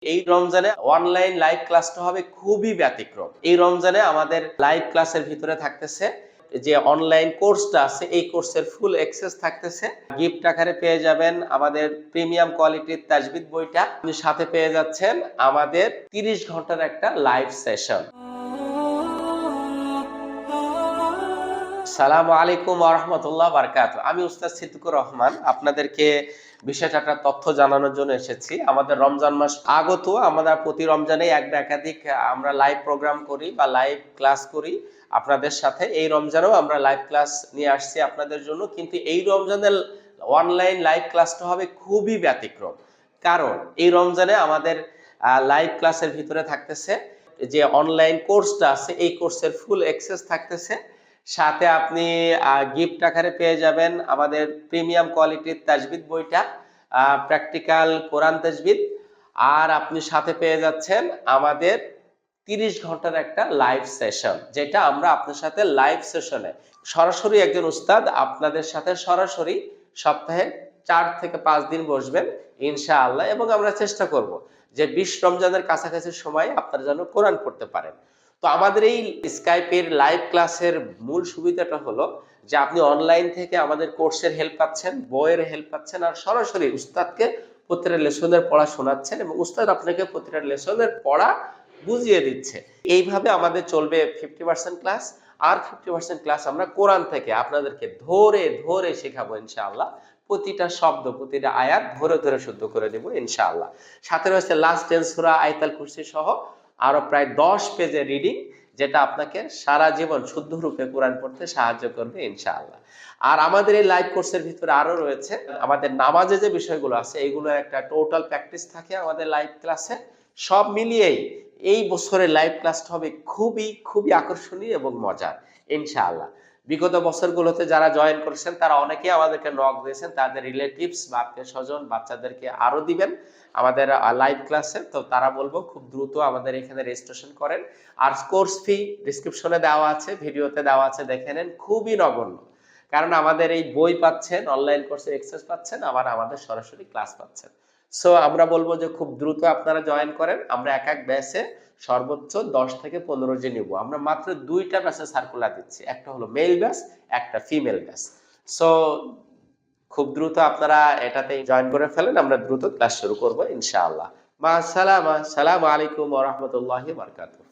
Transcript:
এই রমজানে online live ক্লাসটা হবে খুবই ব্যতিক্রম। এই রমজানে আমাদের লাইভ ক্লাসের ভিতরে থাকতেছে যে অনলাইন কোর্সটা আছে, এই কোর্সের ফুল অ্যাক্সেস থাকতেছে। গিফট আকারে পেয়ে যাবেন আমাদের প্রিমিয়াম কোয়ালিটির তাজবিদ বইটা, আপনি সাথে পেয়ে যাচ্ছেন আমাদের 30 ঘন্টার একটা লাইভ সেশন। আসসালামু আলাইকুম ওয়া রাহমাতুল্লাহি ওয়া বারাকাতুহু। আমি উস্তাদ সিদ্দিকুর রহমান আপনাদেরকে বিশেষ একটা তথ্য জানানোর জন্য এসেছি। আমাদের রমজান মাস আগত, আমরা প্রতি রমজানে এক বা একাধিক আমরা লাইভ প্রোগ্রাম করি বা লাইভ ক্লাস করি আপনাদের সাথে। এই রমজানেও আমরা লাইভ ক্লাস নিয়ে আসছি আপনাদের জন্য, কিন্তু এই রমজানের অনলাইন লাইভ ক্লাসটা হবে খুবই ব্যতিক্রম। কারণ এই রমজানে আমাদের লাইভ ক্লাসের ভিতরে থাকতেছে যে অনলাইন কোর্সটা আছে, এই কোর্সের ফুল অ্যাক্সেস থাকতেছে। সাথে আপনি গিফট আকারে পেয়ে যাবেন আমাদের প্রিমিয়াম কোয়ালিটির তাজবিদ বইটা, প্র্যাকটিক্যাল কোরআন তাজবিদ। আর আপনি সাথে পেয়ে যাচ্ছেন আমাদের 30 ঘন্টার একটা লাইভ সেশন, যেটা আমরা আপনার সাথে লাইভ সেশনে সরাসরি একজন উস্তাদ আপনাদের সাথে সরাসরি সপ্তাহে 4 থেকে 5 দিন বসবেন ইনশাআল্লাহ, এবং আমরা চেষ্টা করব যে 20 রমজানের কাছাকাছি সময় আপনারা যেন কোরআন পড়তে পারেন। তো আমাদের এই স্কাইপের লাইভ ক্লাসের মূল সুবিধাটা হলো যে আপনি অনলাইন থেকে আমাদের কোর্সের হেল্প পাচ্ছেন, বইয়ের হেল্প পাচ্ছেন, আর সরাসরি উস্তাদকে প্রতিটা লেসনের পড়া শোনাচ্ছেন এবং উস্তাদ আপনাকে প্রতিটা লেসনের পড়া বুঝিয়ে দিচ্ছে। এইভাবে আমাদের চলবে 50% ক্লাস, আর 50% ক্লাস আমরা কোরআন থেকে আপনাদেরকে ধরে ধরে শেখাবো ইনশাআল্লাহ। প্রতিটা শব্দ, প্রতিটা আয়াত ধরে ধরে শুদ্ধ করে দেব ইনশাআল্লাহ। সাথে রয়েছে লাস্ট 10 সূরা আয়াতুল কুরসি সহ আরো প্রায় 10 পেজের রিডিং, যেটা আপনাকে সারা জীবন শুদ্ধ রূপে কোরআন পড়তে সাহায্য করবে ইনশাআল্লাহ। আর আমাদের এই লাইভ কোর্সের ভিতরে আরো রয়েছে আমাদের নামাজে যে বিষয়গুলো আছে, এইগুলোর একটা টোটাল প্র্যাকটিস থাকে আমাদের লাইভ ক্লাসে। সব মিলিয়েই এই বছরের লাইভ ক্লাসটা হবে খুবই খুবই আকর্ষণীয় এবং মজার ইনশাআল্লাহ। বিগত বছরগুলোতে যারা জয়েন করেছেন তারা অনেকেই আমাদেরকে নক দিয়েছেন, তাদের রিলেটিভস বা আত্মীয় স্বজন বাচ্চাদেরকে আরো দিবেন আমাদের লাইভ ক্লাসে। তো তারা বলবো খুব দ্রুত আমাদের এখানে রেজিস্ট্রেশন করেন। আর কোর্স ফি ডিসক্রিপশনে দেওয়া আছে, ভিডিওতে দেওয়া আছে, দেখে নেন। খুবই নগণ্য, কারণ আমাদের এই বই পাচ্ছেন, অনলাইন কোর্সে অ্যাক্সেস পাচ্ছেন, আবার আমাদের সরাসরি ক্লাস পাচ্ছেন। সো আমরা বলবো যে খুব দ্রুত আপনারা জয়েন করেন। আমরা এক এক ব্যাচে সর্বোচ্চ 10 থেকে 15 জন নিব। আমরা মাত্র 2টা ব্যাচে সার্কুলার দিচ্ছি, একটা হলো মেল ব্যাচ, একটা ফিমেল ব্যাচ। সো খুব দ্রুত আপনারা এটাতে জয়েন করে ফেলেন, আমরা দ্রুত ক্লাস শুরু করব ইনশাআল্লাহ। মা আসসালামা, আসসালামু আলাইকুম ওয়া রাহমাতুল্লাহি ওয়া বারাকাতুহু।